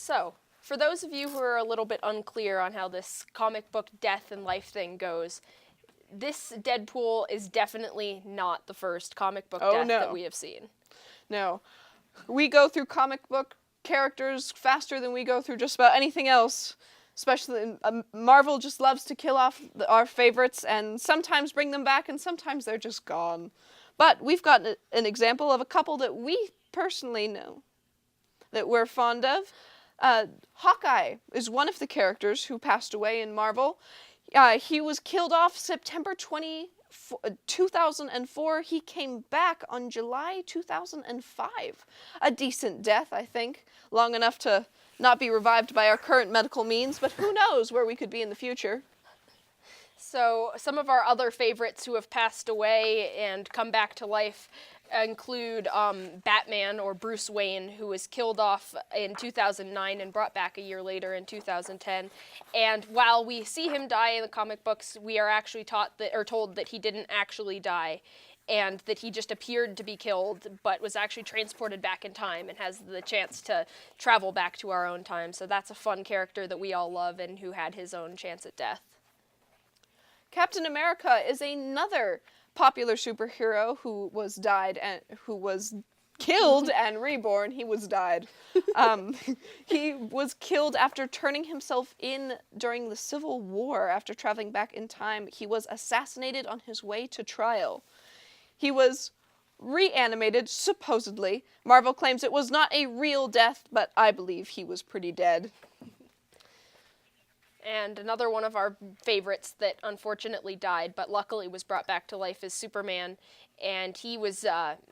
So, for those of you who are a little bit unclear on how this comic book death and life thing goes, this Deadpool is definitely not the first comic book death that we have seen. No. We go through comic book characters faster than we go through just about anything else. Especially, Marvel just loves to kill off our favorites and sometimes bring them back and sometimes they're just gone. But we've got an example of a couple that we personally know, that we're fond of. Hawkeye is one of the characters who passed away in Marvel. He was killed off September 2004. He came back on July 2005. A decent death, I think. Long enough to not be revived by our current medical means, but who knows where we could be in the future. So some of our other favorites who have passed away and come back to life include Batman, or Bruce Wayne, who was killed off in 2009 and brought back a year later in 2010. And while we see him die in the comic books, we are actually told that he didn't actually die, and that he just appeared to be killed, but was actually transported back in time and has the chance to travel back to our own time. So that's a fun character that we all love and who had his own chance at death. Captain America is another popular superhero who was killed and reborn. He was died. He was killed after turning himself in during the Civil War. After traveling back in time, he was assassinated on his way to trial. He was reanimated, supposedly. Marvel claims it was not a real death, but I believe he was pretty dead. And another one of our favorites that unfortunately died, but luckily was brought back to life, is Superman. And he was,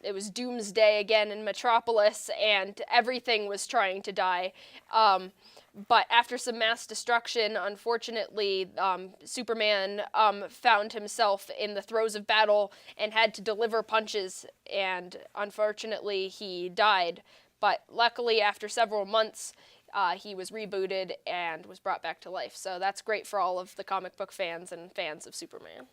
it was Doomsday again in Metropolis, and everything was trying to die. But after some mass destruction, unfortunately, Superman found himself in the throes of battle and had to deliver punches, and unfortunately he died. But luckily, after several months, he was rebooted and was brought back to life. So that's great for all of the comic book fans and fans of Superman.